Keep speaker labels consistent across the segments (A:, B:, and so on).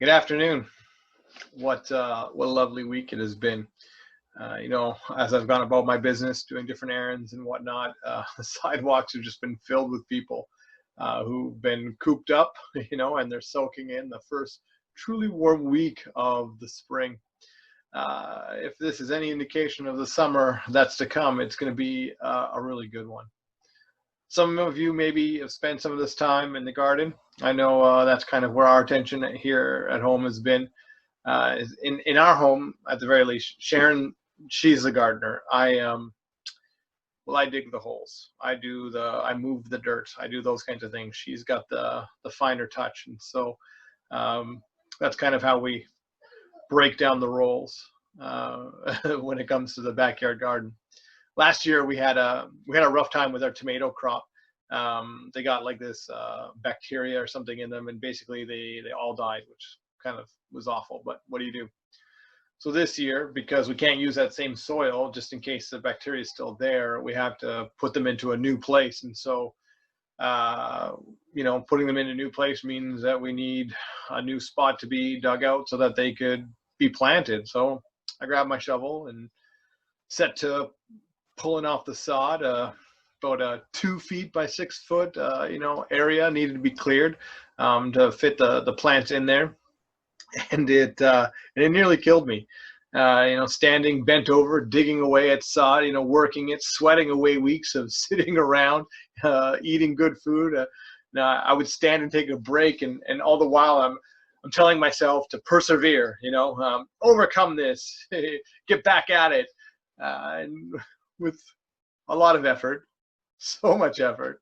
A: Good afternoon. What a lovely week it has been. As I've gone about my business, doing different errands and whatnot, the sidewalks have just been filled with people who've been cooped up, and they're soaking in the first truly warm week of the spring. If this is any indication of the summer that's to come, it's going to be a really good one. Some of you maybe have spent some of this time in the garden. I know that's kind of where our attention here at home has been. In our home, at the very least, Sharon, she's the gardener. I dig the holes. I move the dirt. I do those kinds of things. She's got the finer touch, and so that's kind of how we break down the roles when it comes to the backyard garden. Last year we had a rough time with our tomato crop. They got like this bacteria or something in them, and basically they all died, which kind of was awful. But what do you do? So this year, because we can't use that same soil, just in case the bacteria is still there, we have to put them into a new place. And so, putting them in a new place means that we need a new spot to be dug out so that they could be planted. So I grabbed my shovel and set to pulling off the sod. About a 2 feet by 6 foot, area needed to be cleared to fit the plants in there, and it nearly killed me. Standing bent over, digging away at sod, working it, sweating away weeks of sitting around, eating good food. Now I would stand and take a break, and all the while I'm telling myself to persevere, overcome this, get back at it, and with a lot of effort, so much effort.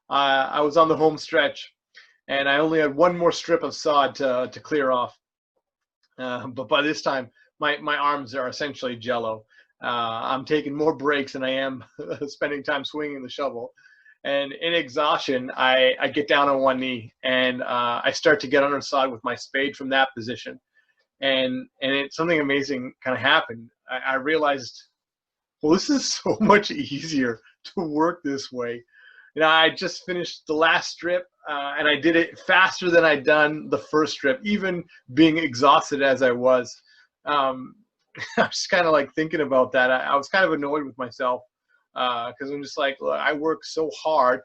A: I was on the home stretch, and I only had one more strip of sod to clear off. But by this time, my arms are essentially jello. I'm taking more breaks than I am spending time swinging the shovel. And in exhaustion, I get down on one knee, and I start to get under the sod with my spade from that position. And something amazing kind of happened. I realized, well, this is so much easier to work this way. I just finished the last strip, and I did it faster than I'd done the first strip, even being exhausted as I was. I was kind of like thinking about that. I was kind of annoyed with myself because I'm just like, look, I work so hard,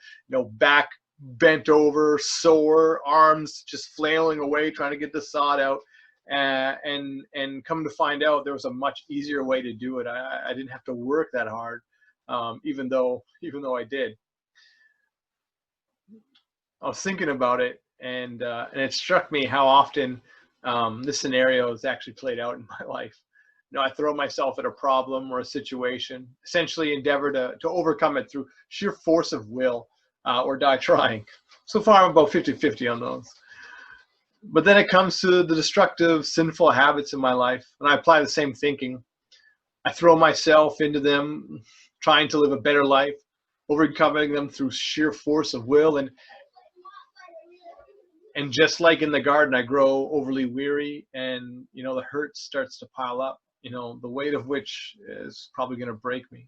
A: back bent over, sore, arms just flailing away, trying to get the sod out. And come to find out, there was a much easier way to do it. I didn't have to work that hard, even though I did. I was thinking about it, and it struck me how often this scenario is actually played out in my life. I throw myself at a problem or a situation, essentially endeavor to overcome it through sheer force of will, or die trying. So far, I'm about 50-50 on those. But then it comes to the destructive, sinful habits in my life, and I apply the same thinking. I throw myself into them, trying to live a better life, overcoming them through sheer force of will, and just like in the garden, I grow overly weary, and the hurt starts to pile up, the weight of which is probably going to break me.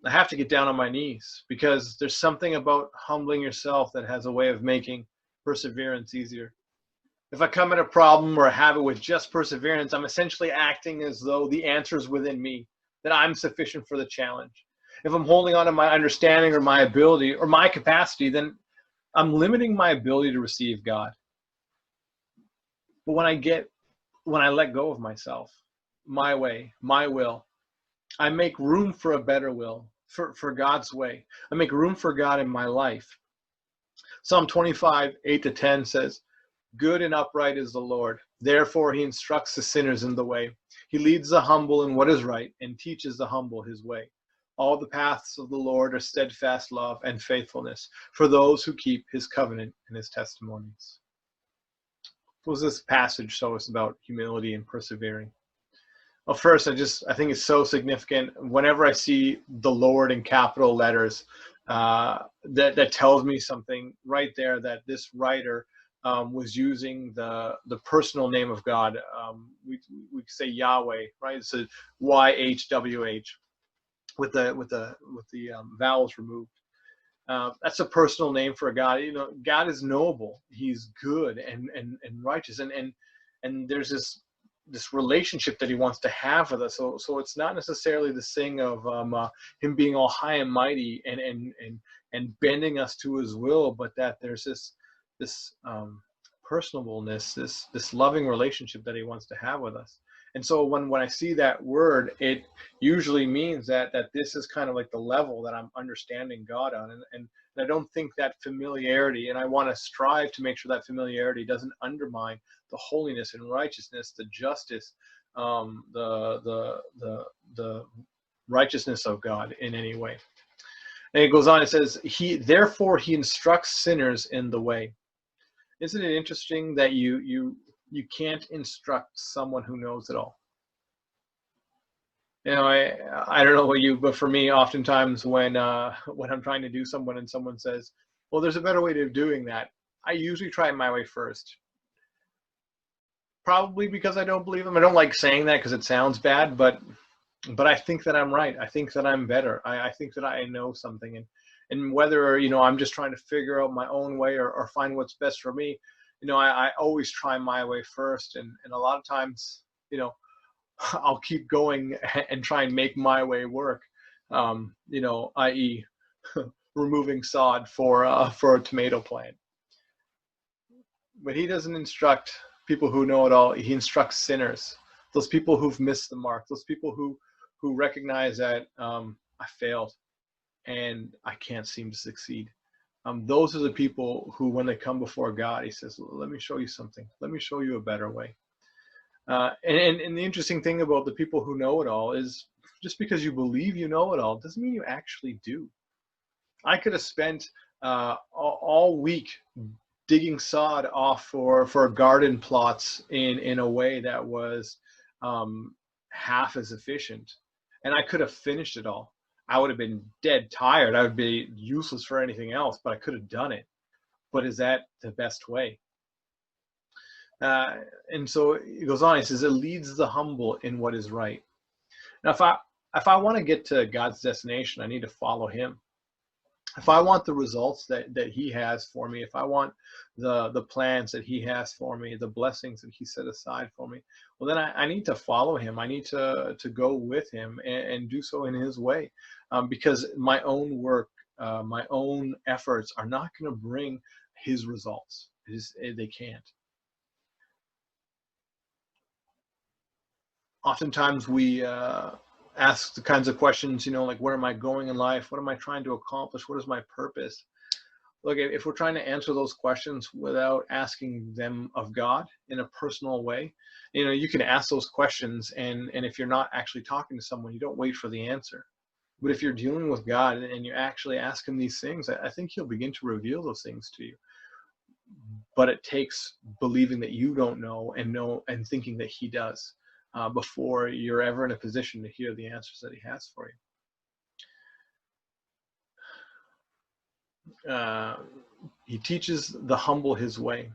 A: I have to get down on my knees, because there's something about humbling yourself that has a way of making perseverance easier. If I come at a problem or a habit with just perseverance, I'm essentially acting as though the answer is within me, that I'm sufficient for the challenge. If I'm holding on to my understanding or my ability or my capacity, then I'm limiting my ability to receive God. But when I let go of myself, my way, my will, I make room for a better will, for God's way. I make room for God in my life. Psalm 25, 8-10 says, "Good and upright is the Lord. Therefore he instructs the sinners in the way. He leads the humble in what is right and teaches the humble his way. All the paths of the Lord are steadfast love and faithfulness for those who keep his covenant and his testimonies." What does this passage show us about humility and persevering? Well, first, I think it's so significant. Whenever I see the Lord in capital letters, that tells me something right there, that this writer was using the personal name of God. We say Yahweh, right? It's a YHWH with the vowels removed. That's a personal name for God. You know, God is knowable. He's good and righteous, and there's this relationship that he wants to have with us. So it's not necessarily this thing of him being all high and mighty and bending us to his will, but that there's this personableness, this loving relationship that he wants to have with us. And so when I see that word, it usually means that this is kind of like the level that I'm understanding God on. And I don't think that familiarity, and I want to strive to make sure that familiarity doesn't undermine the holiness and righteousness, the justice, the righteousness of God in any way. And it goes on, it says, therefore he instructs sinners in the way. Isn't it interesting that you can't instruct someone who knows it all? You know, I don't know about you, but for me, oftentimes when I'm trying to do someone and someone says, well, there's a better way of doing that, I usually try my way first. Probably because I don't believe them. I don't like saying that because it sounds bad, but I think that I'm right. I think that I'm better. I think that I know something. And whether, you know, I'm just trying to figure out my own way or find what's best for me, you know, I always try my way first. And a lot of times, you know, I'll keep going and try and make my way work, you know, i.e. removing sod for a tomato plant. But he doesn't instruct people who know it all. He instructs sinners, those people who've missed the mark, those people who recognize that I failed and I can't seem to succeed. Those are the people who, when they come before God, he says, let me show you something. Let me show you a better way. And the interesting thing about the people who know it all is just because you believe you know it all doesn't mean you actually do. I could have spent all week digging sod off for garden plots in a way that was half as efficient, and I could have finished it all. I would have been dead tired. I would be useless for anything else, but I could have done it. But is that the best way? And so he goes on, he says, it leads the humble in what is right. Now, if I want to get to God's destination, I need to follow him. If I want the results that he has for me, if I want the plans that he has for me, the blessings that he set aside for me, well, then I need to follow him. I need to go with him and do so in his way, because my own work, my own efforts are not going to bring his results. They can't. Oftentimes we ask the kinds of questions, you know, like, where am I going in life? What am I trying to accomplish? What is my purpose? Look, if we're trying to answer those questions without asking them of God in a personal way, you know, you can ask those questions, and if you're not actually talking to someone, you don't wait for the answer. But if you're dealing with God and you actually ask him these things, I think he'll begin to reveal those things to you. But it takes believing that you don't know and thinking that he does. Before you're ever in a position to hear the answers that he has for you. He teaches the humble his way.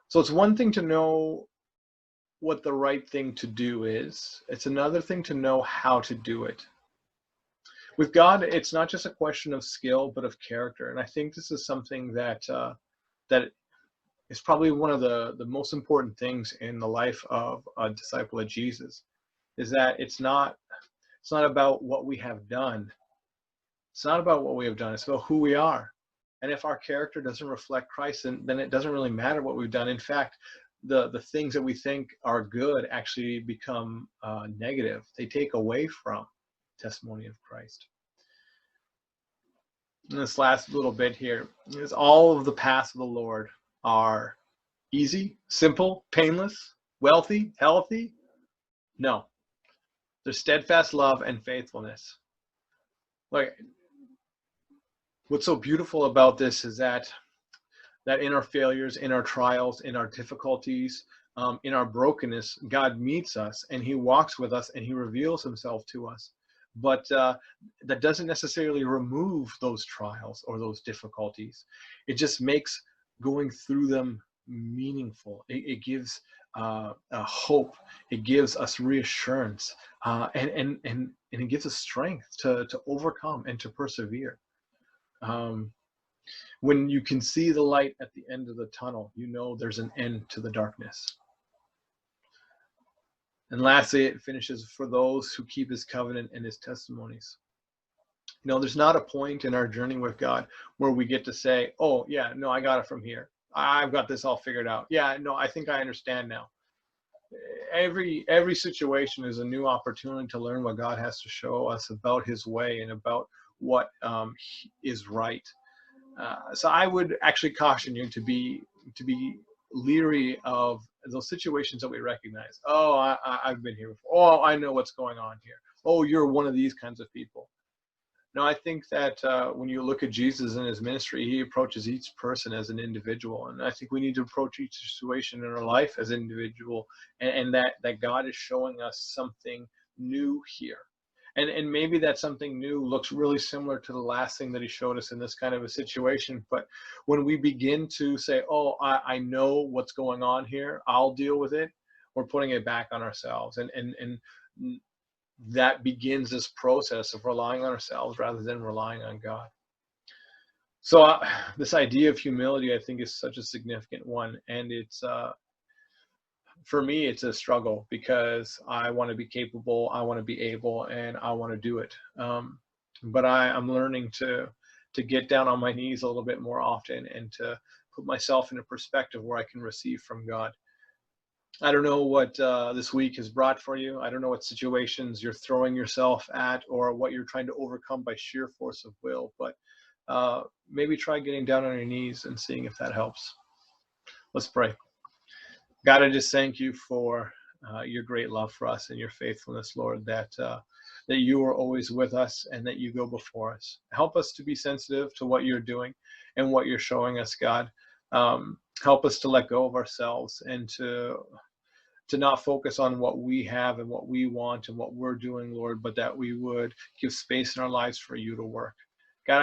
A: So it's one thing to know what the right thing to do is. It's another thing to know how to do it. With God, it's not just a question of skill, but of character. And I think this is something that is probably one of the most important things in the life of a disciple of Jesus, is that it's not about what we have done. It's not about what we have done. It's about who we are. And if our character doesn't reflect Christ, then it doesn't really matter what we've done. In fact, the things that we think are good actually become negative. They take away from testimony of Christ. And this last little bit here is, all of the paths of the Lord are easy, simple, painless, wealthy, healthy? No. There's steadfast love and faithfulness. Like, what's so beautiful about this is that in our failures, in our trials, in our difficulties, in our brokenness, God meets us and he walks with us and he reveals himself to us. But that doesn't necessarily remove those trials or those difficulties. It just makes going through them meaningful. It gives hope. It gives us reassurance, and it gives us strength to overcome and to persevere. When you can see the light at the end of the tunnel, you know there's an end to the darkness. And lastly, it finishes, for those who keep his covenant and his testimonies. There's not a point in our journey with God where we get to say, oh, yeah, no, I got it from here. I've got this all figured out. Yeah, no, I think I understand now. Every situation is a new opportunity to learn what God has to show us about his way and about what is right. So I would actually caution you to be leery of those situations that we recognize. Oh, I've been here before. Oh, I know what's going on here. Oh, you're one of these kinds of people. No, I think that when you look at Jesus and his ministry, he approaches each person as an individual. And I think we need to approach each situation in our life as an individual, and that God is showing us something new here. And maybe that something new looks really similar to the last thing that he showed us in this kind of a situation. But when we begin to say, oh, I know what's going on here, I'll deal with it, we're putting it back on ourselves. And that begins this process of relying on ourselves rather than relying on God. So this idea of humility, I think, is such a significant one. And it's, for me, it's a struggle because I want to be capable, I want to be able, and I want to do it. But I'm learning to get down on my knees a little bit more often and to put myself in a perspective where I can receive from God. I don't know what this week has brought for you. I don't know what situations you're throwing yourself at or what you're trying to overcome by sheer force of will, but maybe try getting down on your knees and seeing if that helps. Let's pray. God, I just thank you for your great love for us and your faithfulness, Lord, that you are always with us and that you go before us. Help us to be sensitive to what you're doing and what you're showing us, God. Help us to let go of ourselves and to not focus on what we have and what we want and what we're doing, Lord, but that we would give space in our lives for you to work. God,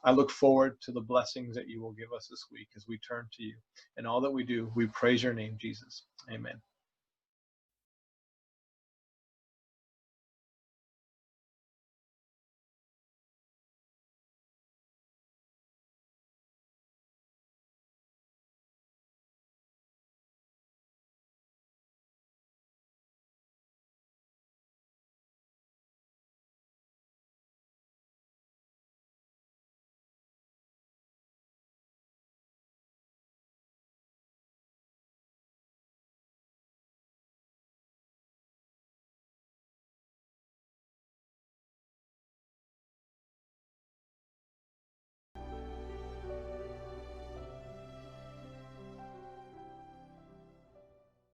A: I look forward to the blessings that you will give us this week as we turn to you. And all that we do, we praise your name, Jesus. Amen.